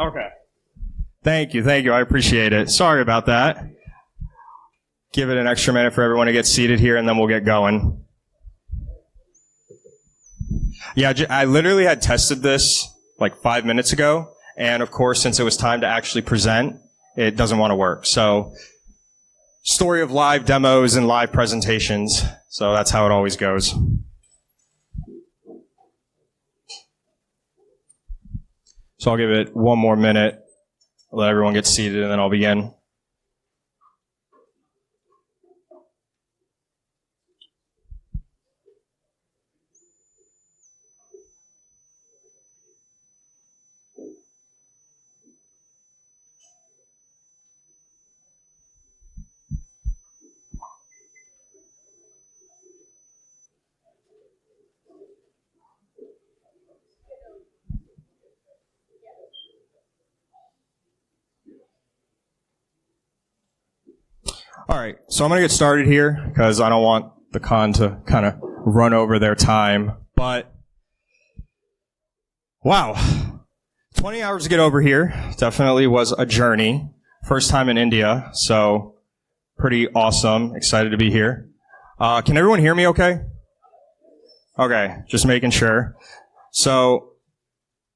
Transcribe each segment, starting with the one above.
Okay. Thank you. I appreciate it. Sorry about that. Give it an extra minute for everyone to get seated here, and then we'll get going. Yeah, I literally had tested this like 5 minutes ago, and of course, since it was time to actually present, it doesn't want to work. So, story of live demos and live presentations. So that's how it always goes. So I'll give it one more minute, let everyone get seated, and then I'll begin. All right, so I'm going to get started here because I don't want the con to kind of run over their time. But, wow, 20 hours to get over here definitely was a journey. First time in India, so pretty awesome. Excited to be here. Can everyone hear me okay? Okay, just making sure. So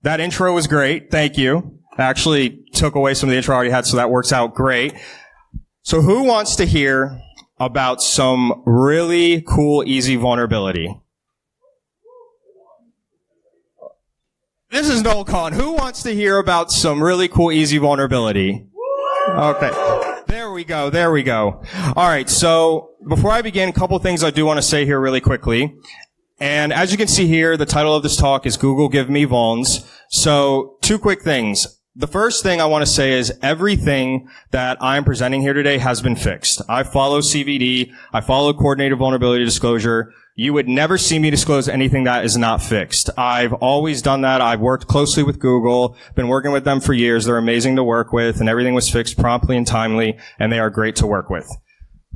that intro was great. Thank you. I actually took away some of the intro I already had, so that works out great. So who wants to hear about some really cool, easy vulnerability? This is Nullcon. Who wants to hear about some really cool, easy vulnerability? Okay. There we go. All right, so before I begin, a couple things I do want to say here really quickly. And as you can see here, the title of this talk is Google Give Me Vulnz. So 2 quick things. The first thing I want to say is everything that I'm presenting here today has been fixed. I follow CVD. I follow coordinated vulnerability disclosure. You would never see me disclose anything that is not fixed. I've always done that. I've worked closely with Google, been working with them for years. They're amazing to work with, and everything was fixed promptly and timely, and they are great to work with.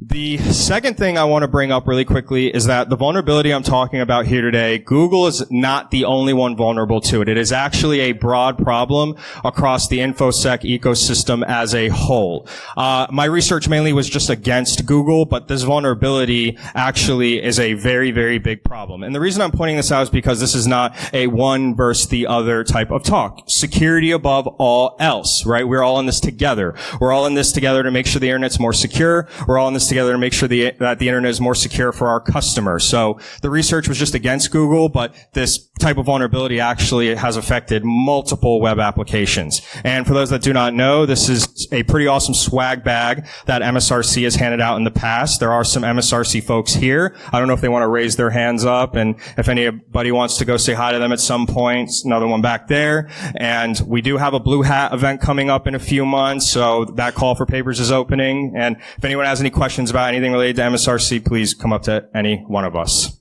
The second thing I want to bring up really quickly is that the vulnerability I'm talking about here today, Google is not the only one vulnerable to it. It is actually a broad problem across the InfoSec ecosystem as a whole. My research mainly was just against Google, but this vulnerability actually is a very, very big problem. And the reason I'm pointing this out is because this is not a one versus the other type of talk. Security above all else, right? We're all in this together. We're all in this together to make sure the internet's more secure. We're all in this together to make sure that the internet is more secure for our customers. So the research was just against Google, but this type of vulnerability actually has affected multiple web applications. And for those that do not know, this is a pretty awesome swag bag that MSRC has handed out in the past. There are some MSRC folks here. I don't know if they want to raise their hands up, and if anybody wants to go say hi to them at some point, another one back there. And we do have a Blue Hat event coming up in a few months, so that call for papers is opening. And if anyone has any questions about anything related to MSRC, please come up to any one of us.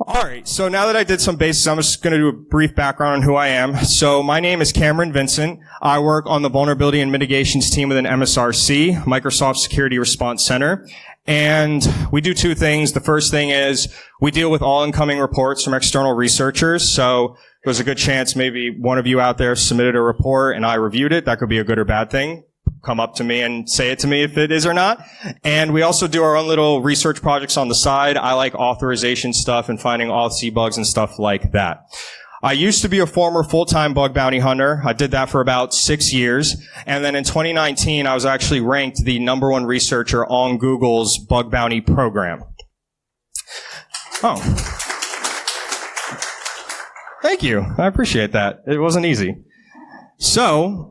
All right, so now that I did some basics, I'm just going to do a brief background on who I am. So my name is Cameron Vincent. I work on the Vulnerability and Mitigations team within MSRC, Microsoft Security Response Center. And we do 2 things. The first thing is we deal with all incoming reports from external researchers. So there's a good chance maybe one of you out there submitted a report and I reviewed it. That could be a good or bad thing. Come up to me and say it to me if it is or not. And we also do our own little research projects on the side. I like authorization stuff and finding auth bugs and stuff like that. I used to be a former full-time bug bounty hunter. I did that for about 6 years. And then in 2019, I was actually ranked the #1 researcher on Google's bug bounty program. Oh. Thank you. I appreciate that. It wasn't easy. So,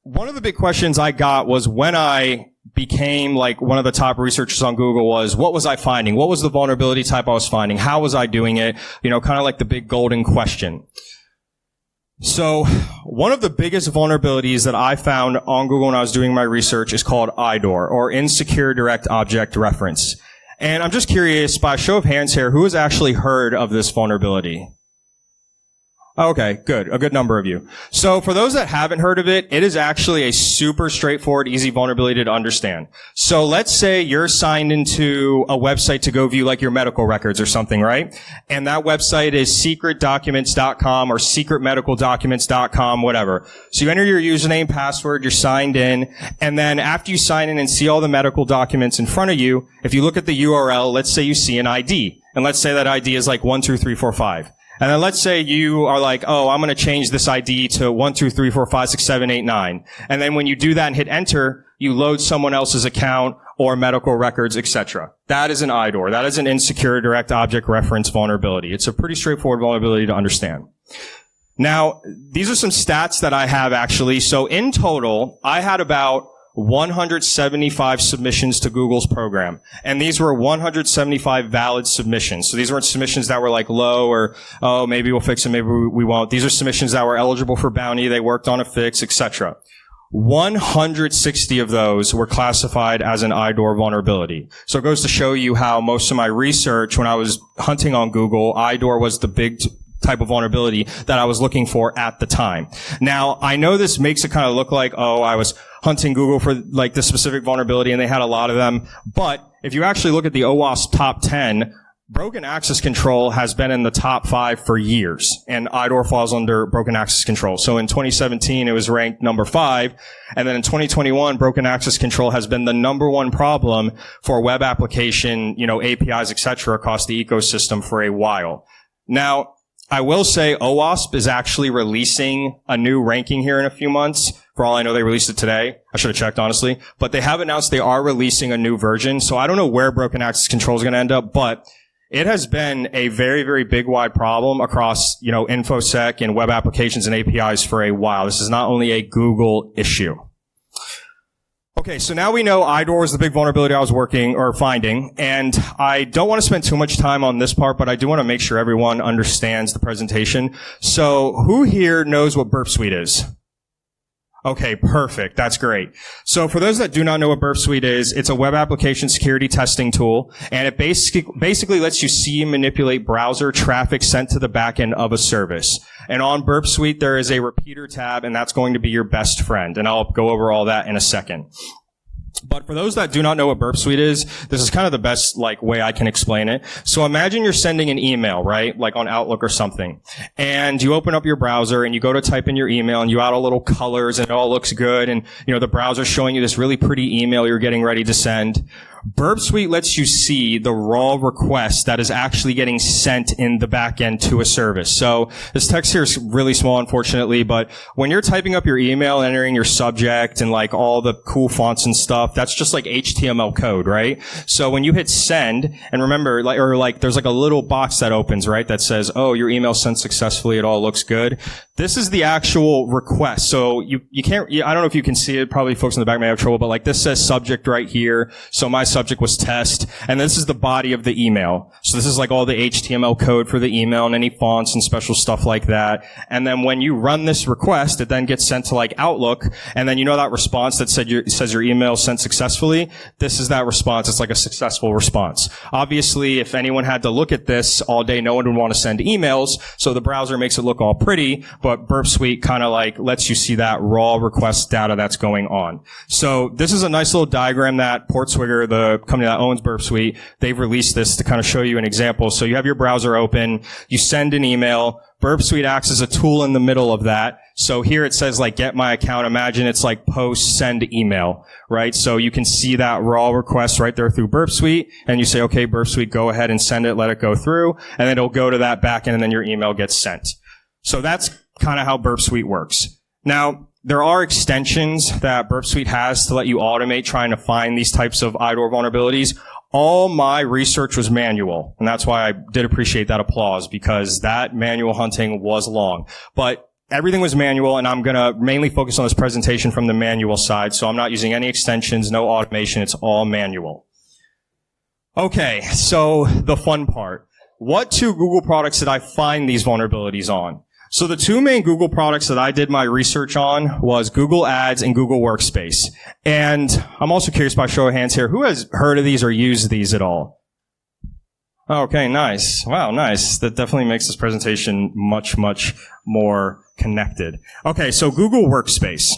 one of the big questions I got was when I became like one of the top researchers on Google was, what was I finding? What was the vulnerability type I was finding? How was I doing it? You know, kind of like the big golden question. So one of the biggest vulnerabilities that I found on Google when I was doing my research is called IDOR, or Insecure Direct Object Reference. And I'm just curious, by a show of hands here, who has actually heard of this vulnerability? Okay, good. A good number of you. So for those that haven't heard of it, it is actually a super straightforward, easy vulnerability to understand. So let's say you're signed into a website to go view like your medical records or something, right? And that website is secretdocuments.com or secretmedicaldocuments.com, whatever. So you enter your username, password, you're signed in, and then after you sign in and see all the medical documents in front of you, if you look at the URL, let's say you see an ID. And let's say that ID is like 12345. And then let's say you are like, oh, I'm going to change this ID to 1, 2, 3, 4, 5, 6, 7, 8, 9. And then when you do that and hit enter, you load someone else's account or medical records, etc. That is an IDOR. That is an insecure direct object reference vulnerability. It's a pretty straightforward vulnerability to understand. Now, these are some stats that I have actually. So in total, I had about 175 submissions to Google's program. And these were 175 valid submissions. So these weren't submissions that were like low or, oh, maybe we'll fix it, maybe we won't. These are submissions that were eligible for bounty, they worked on a fix, etc. 160 of those were classified as an IDOR vulnerability. So it goes to show you how most of my research when I was hunting on Google, IDOR was the big type of vulnerability that I was looking for at the time. Now, I know this makes it kind of look like, oh, I was hunting Google for like this specific vulnerability and they had a lot of them. But if you actually look at the OWASP top 10, broken access control has been in the top 5 for years, and IDOR falls under broken access control. So in 2017, it was ranked number 5, and then in 2021, broken access control has been the number 1 problem for web application, APIs, etc., across the ecosystem for a while. Now, I will say OWASP is actually releasing a new ranking here in a few months. For all I know, they released it today. I should have checked, honestly. But they have announced they are releasing a new version. So I don't know where broken access control is going to end up, but it has been a very, very big, wide problem across, InfoSec and web applications and APIs for a while. This is not only a Google issue. Okay, so now we know IDOR is the big vulnerability I was finding, and I don't want to spend too much time on this part, but I do want to make sure everyone understands the presentation. So who here knows what Burp Suite is? Okay, perfect. That's great. So for those that do not know what Burp Suite is, it's a web application security testing tool, and it basically lets you see and manipulate browser traffic sent to the back end of a service. And on Burp Suite, there is a repeater tab, and that's going to be your best friend. And I'll go over all that in a second. But for those that do not know what Burp Suite is, this is kind of the best way I can explain it. So imagine you're sending an email, right? Like on Outlook or something. And you open up your browser and you go to type in your email and you add all little colors and it all looks good. And, the browser's showing you this really pretty email you're getting ready to send. Burp Suite lets you see the raw request that is actually getting sent in the back end to a service. So this text here is really small, unfortunately, but when you're typing up your email, entering your subject and all the cool fonts and stuff, that's just like HTML code, right? So when you hit send, and remember, there's a little box that opens, right, that says, oh, your email sent successfully, it all looks good. This is the actual request. So you can't, I don't know if you can see it, probably folks in the back may have trouble, but this says subject right here. So my subject was test, and this is the body of the email. So this is all the HTML code for the email and any fonts and special stuff like that. And then when you run this request, it then gets sent to Outlook, and then that response that says your email sent successfully, this is that response. It's like a successful response. Obviously, if anyone had to look at this all day, no one would want to send emails, so the browser makes it look all pretty, but Burp Suite kind of lets you see that raw request data that's going on. So this is a nice little diagram that Portswigger, the company that owns Burp Suite, they've released this to kind of show you an example. So you have your browser open, you send an email, Burp Suite acts as a tool in the middle of that. So here it says get my account. Imagine it's post send email, right? So you can see that raw request right there through Burp Suite, and you say, okay, Burp Suite, go ahead and send it, let it go through, and then it'll go to that backend, and then your email gets sent. So that's kind of how Burp Suite works. Now, there are extensions that Burp Suite has to let you automate trying to find these types of IDOR vulnerabilities. All my research was manual, and that's why I did appreciate that applause, because that manual hunting was long. But everything was manual, and I'm going to mainly focus on this presentation from the manual side, so I'm not using any extensions, no automation, it's all manual. Okay, so the fun part. What 2 Google products did I find these vulnerabilities on? So the 2 main Google products that I did my research on was Google Ads and Google Workspace. And I'm also curious, by show of hands here, who has heard of these or used these at all? Okay, nice. Wow, nice. That definitely makes this presentation much, much more connected. Okay, so Google Workspace.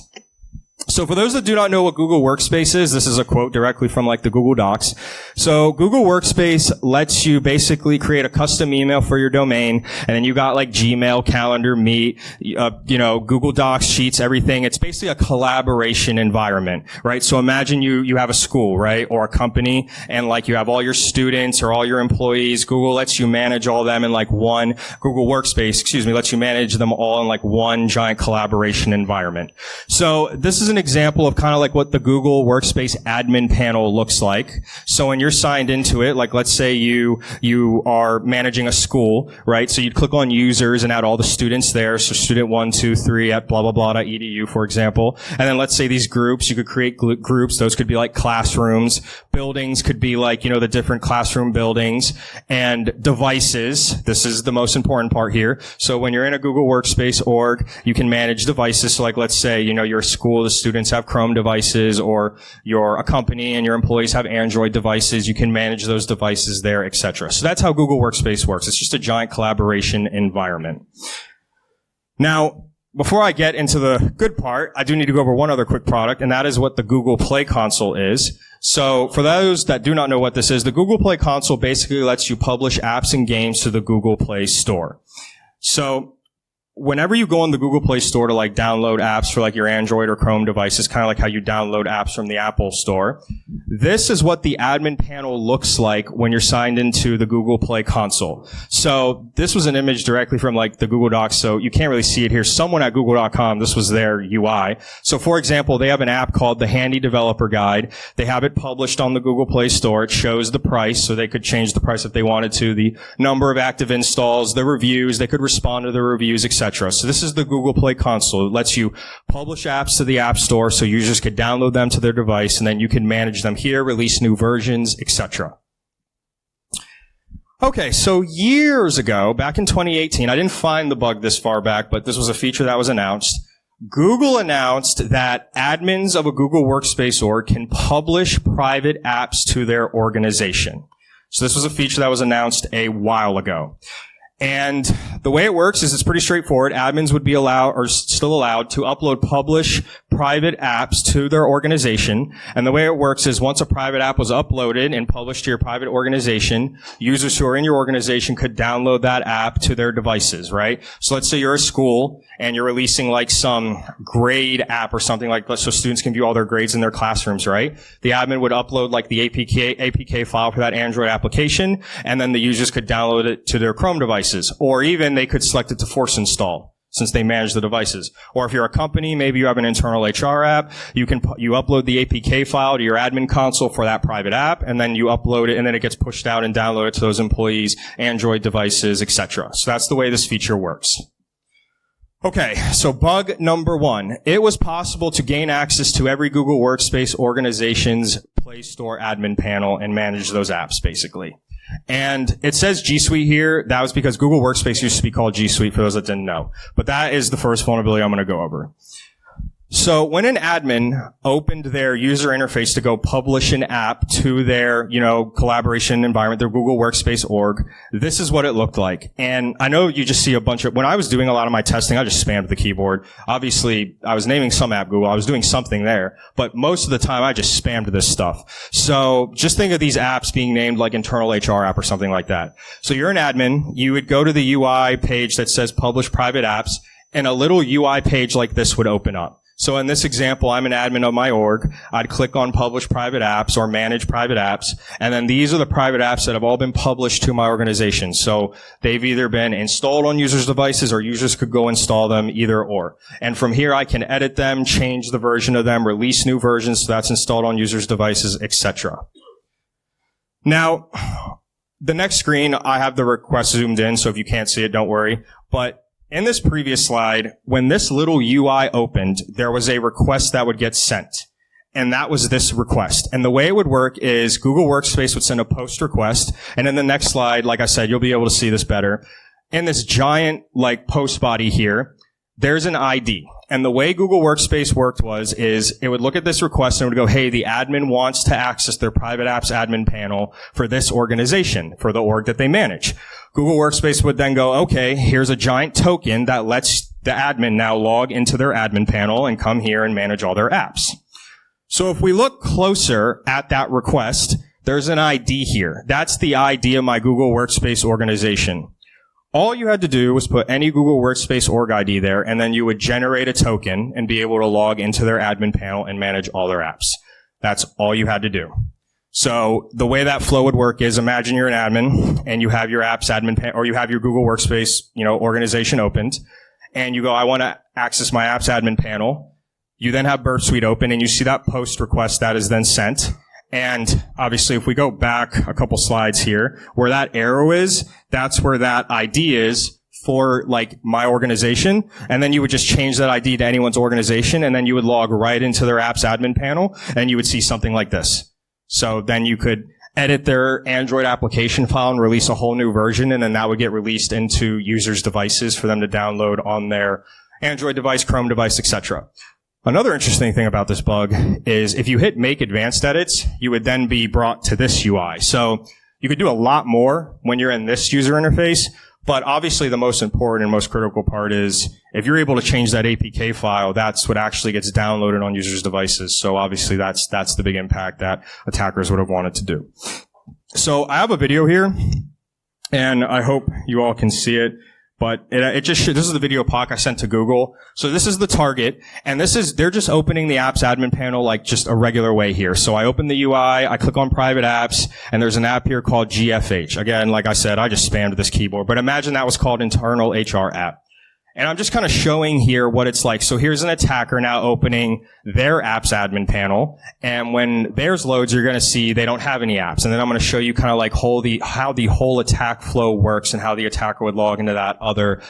So for those that do not know what Google Workspace is, this is a quote directly from like the Google Docs. So Google Workspace lets you basically create a custom email for your domain, and then you got like Gmail, Calendar, Meet, Google Docs, Sheets, everything. It's basically a collaboration environment, right? So imagine you have a school, right, or a company, and like you have all your students or all your employees. Google lets you manage all of them in like one, Google Workspace, lets you manage them all in like one giant collaboration environment. So this is an example of kind of like what the Google Workspace admin panel looks like. So when you're signed into it, like let's say you are managing a school, right? So you'd click on users and add all the students there. So student 1, 2, 3 at blah, blah, blah.edu, for example. And then let's say these groups, you could create groups. Those could be like classrooms. Buildings could be like, the different classroom buildings. And devices. This is the most important part here. So when you're in a Google Workspace org, you can manage devices. So like let's say, you're a school, the students have Chrome devices, or you're a company and your employees have Android devices. You can manage those devices there, etc. So that's how Google Workspace works. It's just a giant collaboration environment. Now, before I get into the good part, I do need to go over one other quick product, and that is what the Google Play Console is. So for those that do not know what this is, the Google Play Console basically lets you publish apps and games to the Google Play Store. So whenever you go on the Google Play Store to like download apps for like your Android or Chrome devices, kind of like how you download apps from the Apple Store, this is what the admin panel looks like when you're signed into the Google Play Console. So this was an image directly from like the Google Docs, so you can't really see it here. Someone at google.com, this was their UI. So for example, they have an app called the Handy Developer Guide. They have it published on the Google Play Store. It shows the price, so they could change the price if they wanted to, the number of active installs, the reviews, they could respond to the reviews, etc. So this is the Google Play Console. It lets you publish apps to the App Store so users could download them to their device, and then you can manage them here, release new versions, etc. Okay, so years ago, back in 2018, I didn't find the bug this far back, but this was a feature that was announced. Google announced that admins of a Google Workspace org can publish private apps to their organization. So this was a feature that was announced a while ago. And the way it works is it's pretty straightforward. Admins would be allowed, or still allowed, to upload, publish private apps to their organization. And the way it works is once a private app was uploaded and published to your private organization, users who are in your organization could download that app to their devices, right? So let's say you're a school and you're releasing like some grade app or something like that so students can view all their grades in their classrooms, right? The admin would upload like the APK file for that Android application, and then the users could download it to their Chrome devices. Or even they could select it to force install, since they manage the devices. Or if you're a company, maybe you have an internal HR app, you upload the APK file to your admin console for that private app, and then you upload it, and then it gets pushed out and downloaded to those employees' Android devices, etc. So that's the way this feature works. Okay, so bug number 1. It was possible to gain access to every Google Workspace organization's Play Store admin panel and manage those apps, basically. And it says G Suite here. That was because Google Workspace used to be called G Suite, for those that didn't know. But that is the first vulnerability I'm going to go over. So when an admin opened their user interface to go publish an app to their, collaboration environment, their Google Workspace org, this is what it looked like. And I know you just see a bunch of, when I was doing a lot of my testing, I just spammed the keyboard. Obviously, I was naming some app Google. I was doing something there. But most of the time, I just spammed this stuff. So just think of these apps being named like internal HR app or something like that. So you're an admin. You would go to the UI page that says publish private apps, and a little UI page like this would open up. So in this example, I'm an admin of my org. I'd click on Publish Private Apps or Manage Private Apps, and then these are the private apps that have all been published to my organization. So they've either been installed on users' devices or users could go install them, either or. And from here, I can edit them, change the version of them, release new versions, so that's installed on users' devices, etc. Now, the next screen, I have the request zoomed in, so if you can't see it, don't worry. But in this previous slide, when this little UI opened, there was a request that would get sent. And that was this request. And the way it would work is Google Workspace would send a post request. And in the next slide, like I said, you'll be able to see this better. In this giant, post body here, there's an ID. And the way Google Workspace worked is it would look at this request and it would go, hey, the admin wants to access their private apps admin panel for this organization, for the org that they manage. Google Workspace would then go, okay, here's a giant token that lets the admin now log into their admin panel and come here and manage all their apps. So if we look closer at that request, there's an ID here. That's the ID of my Google Workspace organization. All you had to do was put any Google Workspace org ID there, and then you would generate a token and be able to log into their admin panel and manage all their apps. That's all you had to do. So the way that flow would work is, imagine you're an admin and you have your apps admin panel, or you have your Google Workspace, organization opened, and you go, I want to access my apps admin panel. You then have Burp Suite open and you see that post request that is then sent. And obviously, if we go back a couple slides here, where that arrow is, that's where that ID is for, my organization. And then you would just change that ID to anyone's organization, and then you would log right into their apps admin panel, and you would see something like this. So then you could edit their Android application file and release a whole new version, and then that would get released into users' devices for them to download on their Android device, Chrome device, etc. Another interesting thing about this bug is if you hit make advanced edits, you would then be brought to this UI. So you could do a lot more when you're in this user interface, but obviously the most important and most critical part is if you're able to change that APK file, that's what actually gets downloaded on users' devices. So obviously that's the big impact that attackers would have wanted to do. So I have a video here, and I hope you all can see it. But this is the video POC I sent to Google. So this is the target, and they're just opening the apps admin panel like just a regular way here. So I open the UI, I click on private apps, and there's an app here called GFH. Again, like I said, I just spammed this keyboard, but imagine that was called internal HR app. And I'm just kind of showing here what it's like. So here's an attacker now opening their apps admin panel. And when theirs loads, you're going to see they don't have any apps. And then I'm going to show you kind of like how the whole attack flow works and how the attacker would log into that other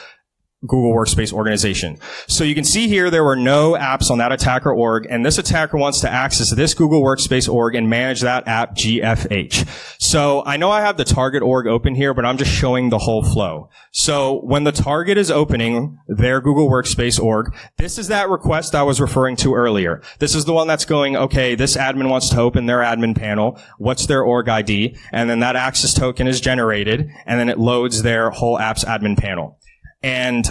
Google Workspace organization. So you can see here there were no apps on that attacker org, and this attacker wants to access this Google Workspace org and manage that app GFH. So I know I have the target org open here, but I'm just showing the whole flow. So when the target is opening their Google Workspace org, this is that request I was referring to earlier. This is the one that's going, okay, this admin wants to open their admin panel. What's their org ID? And then that access token is generated, and then it loads their whole apps admin panel. And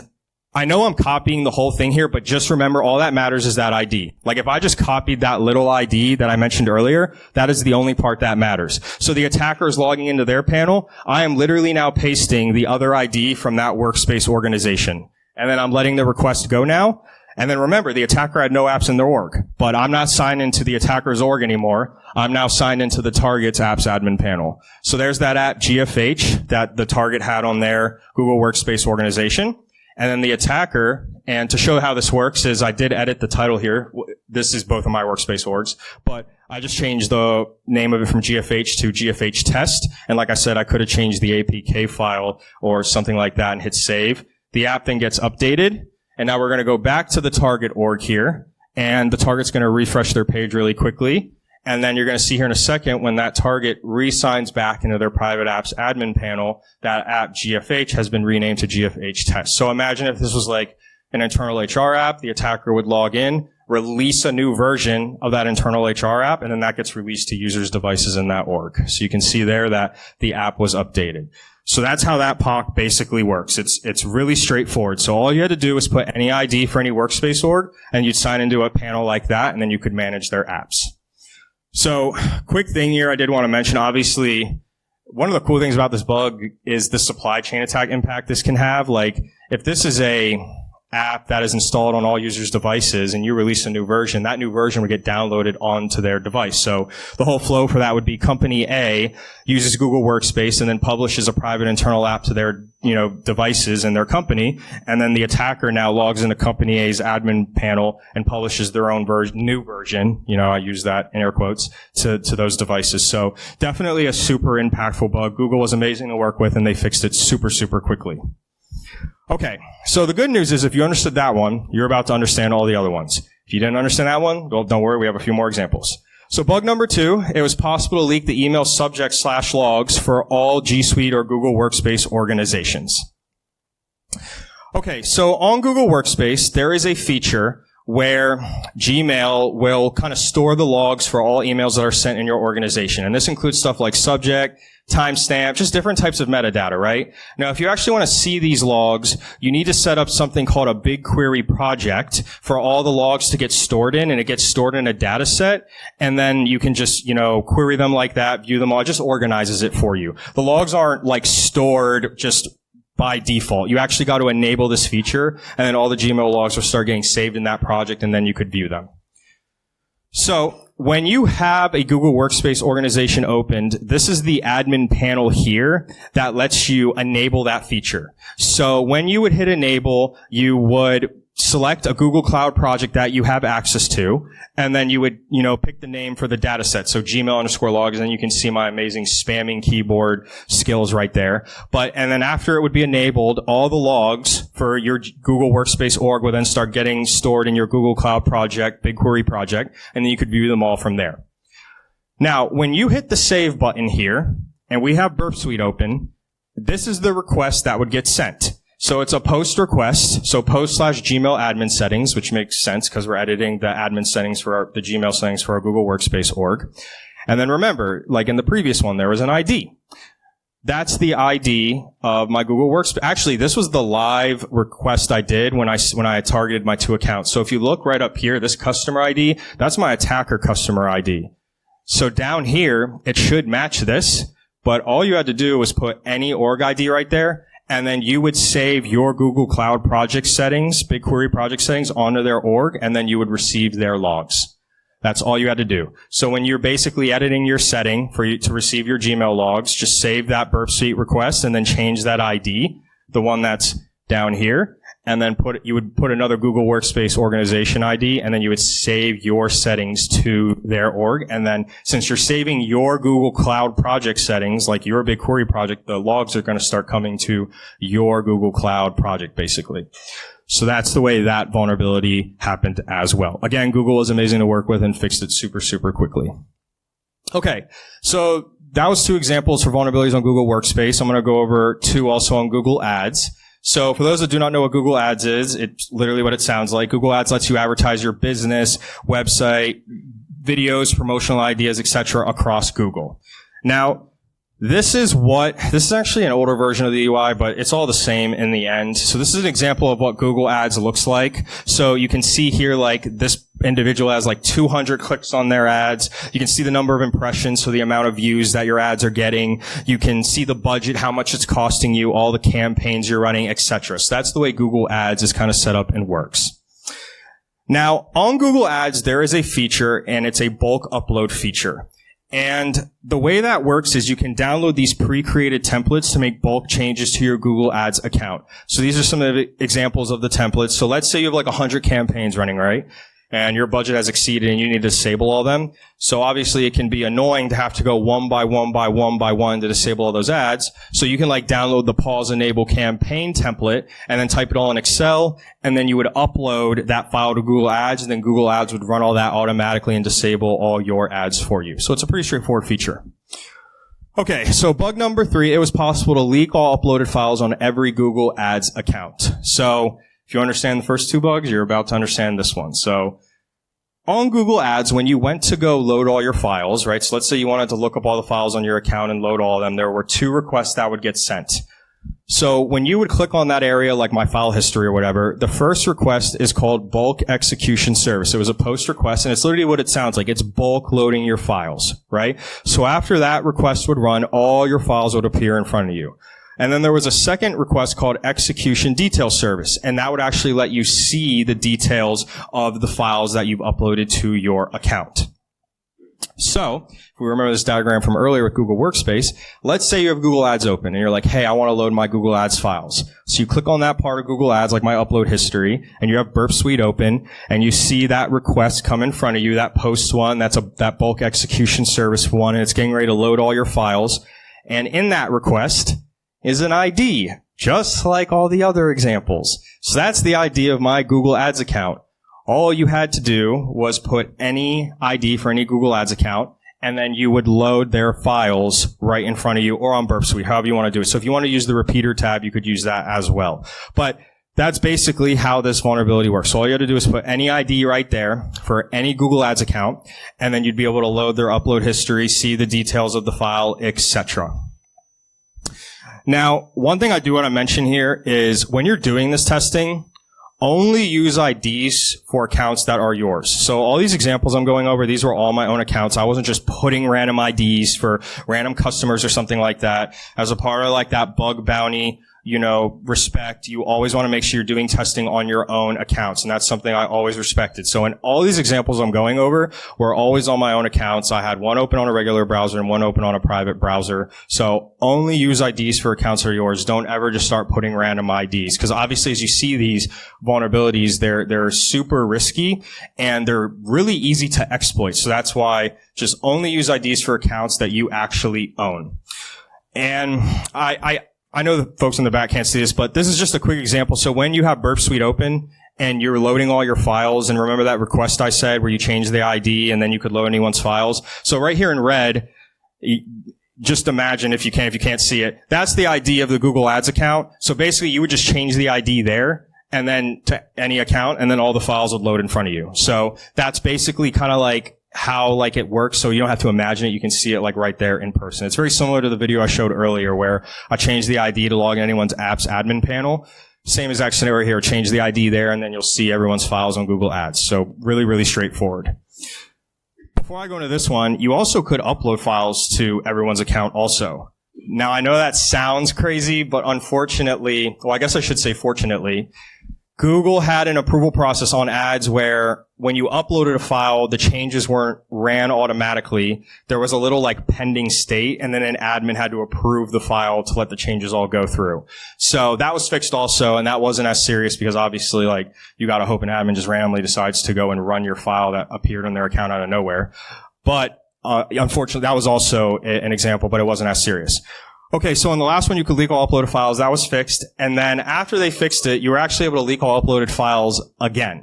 I know I'm copying the whole thing here, but just remember all that matters is that ID. Like if I just copied that little ID that I mentioned earlier, that is the only part that matters. So the attacker is logging into their panel. I am literally now pasting the other ID from that workspace organization. And then I'm letting the request go now. And then remember, the attacker had no apps in their org, but I'm not signed into the attacker's org anymore. I'm now signed into the target's apps admin panel. So there's that app GFH that the target had on their Google Workspace organization. And then the attacker, and to show how this works is I did edit the title here. This is both of my workspace orgs, but I just changed the name of it from GFH to GFH test. And like I said, I could have changed the APK file or something like that and hit save. The app then gets updated. And now we're going to go back to the target org here, and the target's going to refresh their page really quickly. And then you're going to see here in a second when that target re-signs back into their private apps admin panel, that app GFH has been renamed to GFH test. So imagine if this was like an internal HR app, the attacker would log in, release a new version of that internal HR app, and then that gets released to users' devices in that org. So you can see there that the app was updated. So that's how that POC basically works. It's really straightforward. So all you had to do was put any ID for any workspace org, and you'd sign into a panel like that, and then you could manage their apps. So, quick thing here I did want to mention, obviously, one of the cool things about this bug is the supply chain attack impact this can have. Like, if this is a app that is installed on all users' devices and you release a new version, that new version would get downloaded onto their device. So the whole flow for that would be company A uses Google Workspace and then publishes a private internal app to their, devices in their company, and then the attacker now logs into company A's admin panel and publishes their own new version, I use that in air quotes, to those devices. So definitely a super impactful bug. Google was amazing to work with and they fixed it super, super quickly. Okay, so the good news is if you understood that one, you're about to understand all the other ones. If you didn't understand that one, well, don't worry, we have a few more examples. So bug number 2, it was possible to leak the email subject/logs for all G Suite or Google Workspace organizations. Okay, so on Google Workspace, there is a feature where Gmail will kind of store the logs for all emails that are sent in your organization. And this includes stuff like subject, timestamp, just different types of metadata, right? Now, if you actually want to see these logs, you need to set up something called a BigQuery project for all the logs to get stored in, and it gets stored in a data set, and then you can just, query them like that, view them all, it just organizes it for you. The logs aren't like stored just by default. You actually got to enable this feature, and then all the Gmail logs will start getting saved in that project, and then you could view them. So when you have a Google Workspace organization opened, this is the admin panel here that lets you enable that feature. So when you would hit enable, you would select a Google Cloud project that you have access to, and then you would, pick the name for the data set. So Gmail_logs, and you can see my amazing spamming keyboard skills right there. And then after it would be enabled, all the logs for your Google Workspace org would then start getting stored in your Google Cloud project, BigQuery project, and then you could view them all from there. Now, when you hit the save button here, and we have Burp Suite open, this is the request that would get sent. So it's a post request, so post/Gmail admin settings, which makes sense because we're editing the admin settings for the Gmail settings for our Google Workspace org. And then remember, like in the previous one, there was an ID. That's the ID of my Google Workspace. Actually, this was the live request I did when I targeted my 2 accounts. So if you look right up here, this customer ID, that's my attacker customer ID. So down here, it should match this, but all you had to do was put any org ID right there, and then you would save your Google Cloud project settings, BigQuery project settings, onto their org, and then you would receive their logs. That's all you had to do. So when you're basically editing your setting for you to receive your Gmail logs, just save that Burp Suite request and then change that ID, the one that's down here, and then you would put another Google Workspace organization ID, and then you would save your settings to their org. And then since you're saving your Google Cloud project settings, like your BigQuery project, the logs are going to start coming to your Google Cloud project, basically. So that's the way that vulnerability happened as well. Again, Google is amazing to work with and fixed it super, super quickly. Okay, so that was 2 examples for vulnerabilities on Google Workspace. I'm going to go over 2 also on Google Ads. So for those that do not know what Google Ads is, it's literally what it sounds like. Google Ads lets you advertise your business, website, videos, promotional ideas, etc. across Google. Now, this is actually an older version of the UI, but it's all the same in the end. So this is an example of what Google Ads looks like. So you can see here, like, this individual has like 200 clicks on their ads. You can see the number of impressions, so the amount of views that your ads are getting. You can see the budget, how much it's costing you, all the campaigns you're running, etc. So that's the way Google Ads is kind of set up and works. Now, on Google Ads, there is a feature, and it's a bulk upload feature. And the way that works is you can download these pre-created templates to make bulk changes to your Google Ads account. So these are some of the examples of the templates. So let's say you have like 100 campaigns running, right? And your budget has exceeded and you need to disable all them. So obviously it can be annoying to have to go one by one to disable all those ads. So you can like download the pause enable campaign template and then type it all in Excel, and then you would upload that file to Google Ads, and then Google Ads would run all that automatically and disable all your ads for you. So it's a pretty straightforward feature. Okay, so bug number 3, it was possible to leak all uploaded files on every Google Ads account. So if you understand the first 2 bugs, you're about to understand this one. So on Google Ads, when you went to go load all your files, right? So let's say you wanted to look up all the files on your account and load all of them. There were 2 requests that would get sent. So when you would click on that area, like my file history or whatever, the first request is called bulk execution service. It was a post request, and it's literally what it sounds like. It's bulk loading your files, right? So after that request would run, all your files would appear in front of you. And then there was a second request called execution detail service, and that would actually let you see the details of the files that you've uploaded to your account. So, if we remember this diagram from earlier with Google Workspace, let's say you have Google Ads open and you're like, hey, I want to load my Google Ads files. So you click on that part of Google Ads, like my upload history, and you have Burp Suite open, and you see that request come in front of you, that post one, that bulk execution service one, and it's getting ready to load all your files. And in that request is an ID, just like all the other examples. So that's the ID of my Google Ads account. All you had to do was put any ID for any Google Ads account, and then you would load their files right in front of you, or on Burp Suite, however you want to do it. So if you want to use the repeater tab, you could use that as well. But that's basically how this vulnerability works. So all you have to do is put any ID right there for any Google Ads account, and then you'd be able to load their upload history, see the details of the file, etc. Now, one thing I do want to mention here is when you're doing this testing, only use IDs for accounts that are yours. So all these examples I'm going over, these were all my own accounts. I wasn't just putting random IDs for random customers or something like that. As a part of like that bug bounty, respect, you always want to make sure you're doing testing on your own accounts. And that's something I always respected. So in all these examples I'm going over were always on my own accounts. I had one open on a regular browser and one open on a private browser. So only use IDs for accounts that are yours. Don't ever just start putting random IDs. Because obviously as you see these vulnerabilities, they're super risky and they're really easy to exploit. So that's why just only use IDs for accounts that you actually own. And I know the folks in the back can't see this, but this is just a quick example. So when you have Burp Suite open and you're loading all your files, and remember that request I said where you change the ID and then you could load anyone's files? So right here in red, just imagine if you can't see it, that's the ID of the Google Ads account. So basically you would just change the ID there and then to any account, and then all the files would load in front of you. So that's basically kind of like how like it works, so you don't have to imagine it. You can see it like right there in person. It's very similar to the video I showed earlier where I changed the ID to log in anyone's apps admin panel. Same exact scenario here. Change the ID there, and then you'll see everyone's files on Google Ads. So really, really straightforward. Before I go into this one, you also could upload files to everyone's account also. Now, I know that sounds crazy, but unfortunately, well, I guess I should say fortunately, Google had an approval process on ads where when you uploaded a file, the changes weren't ran automatically. There was a little like pending state, and then an admin had to approve the file to let the changes all go through. So that was fixed also, and that wasn't as serious because obviously like you gotta hope an admin just randomly decides to go and run your file that appeared on their account out of nowhere. But unfortunately, that was also an example, but it wasn't as serious. Okay, so in the last one, you could leak all uploaded files. That was fixed. And then after they fixed it, you were actually able to leak all uploaded files again.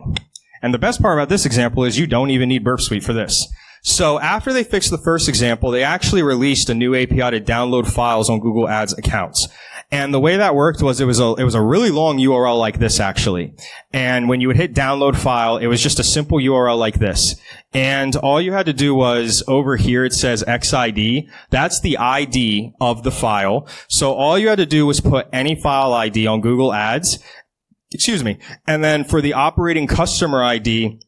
And the best part about this example is you don't even need Burp Suite for this. So after they fixed the first example, they actually released a new API to download files on Google Ads accounts. And the way that worked was it was a really long URL like this actually. And when you would hit download file, it was just a simple URL like this. And all you had to do was over here it says XID. That's the ID of the file. So all you had to do was put any file ID on Google Ads. Excuse me. And then for the operating customer ID,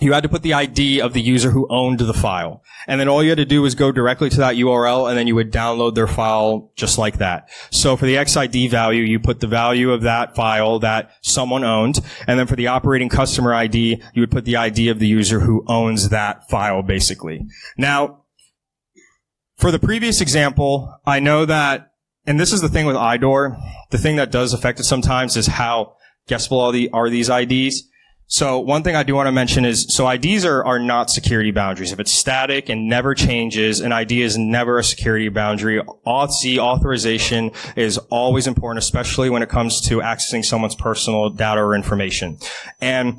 you had to put the ID of the user who owned the file. And then all you had to do was go directly to that URL, and then you would download their file just like that. So for the XID value, you put the value of that file that someone owned. And then for the operating customer ID, you would put the ID of the user who owns that file, basically. Now, for the previous example, I know that, and this is the thing with IDOR, the thing that does affect it sometimes is how guessable are these IDs. So one thing I do want to mention is, so IDs are not security boundaries. If it's static and never changes, an ID is never a security boundary. Authorization is always important, especially when it comes to accessing someone's personal data or information. And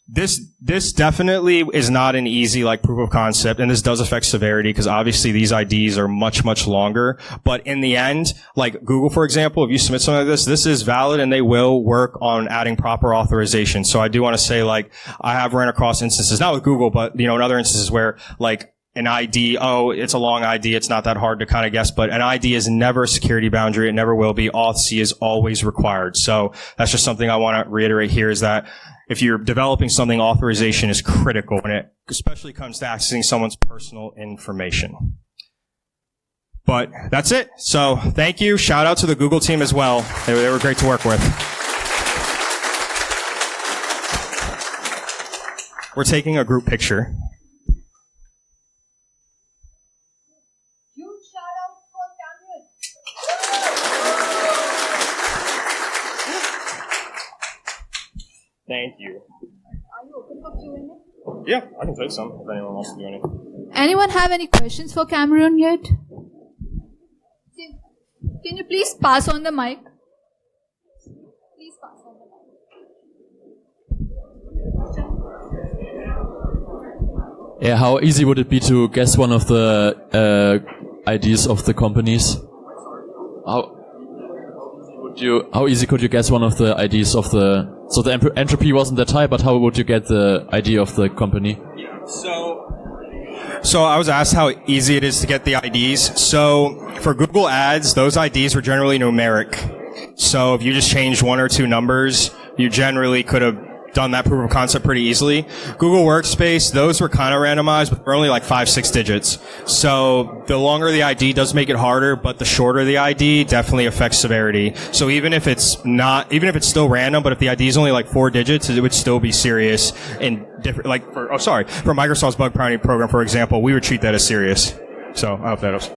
this definitely is not an easy like proof of concept, and this does affect severity because obviously these IDs are much, much longer. But in the end, like Google, for example, if you submit something like this is valid and they will work on adding proper authorization. So I do want to say, like, I have ran across instances, not with Google, but in other instances where like an ID, it's a long ID, it's not that hard to kind of guess, but an ID is never a security boundary, it never will be. Auth-C is always required. So that's just something I want to reiterate here, is that if you're developing something, authorization is critical when it especially comes to accessing someone's personal information. But that's it. So thank you. Shout out to the Google team as well. They were great to work with. We're taking a group picture. Huge shout out for Cameron. Thank you. Are you open for Q&A? Yeah, I can say some if anyone wants to do anything. Anyone have any questions for Cameron yet? Can you please pass on the mic? Please pass on the mic. Yeah, how easy would it be to guess one of the IDs of the companies? How how easy could you guess one of the IDs of the, so the entropy wasn't that high, but how would you get the ID of the company? So I was asked how easy it is to get the IDs. So for Google Ads, those IDs were generally numeric. So if you just changed one or two numbers, you generally could have done that proof of concept pretty easily. Google Workspace, those were kind of randomized, but they're only like 5-6 digits. So the longer the ID does make it harder, but the shorter the ID definitely affects severity. So even if it's still random, but if the ID is only like 4 digits, it would still be serious and different, like for Microsoft's bug bounty program, for example, we would treat that as serious. So I hope that helps.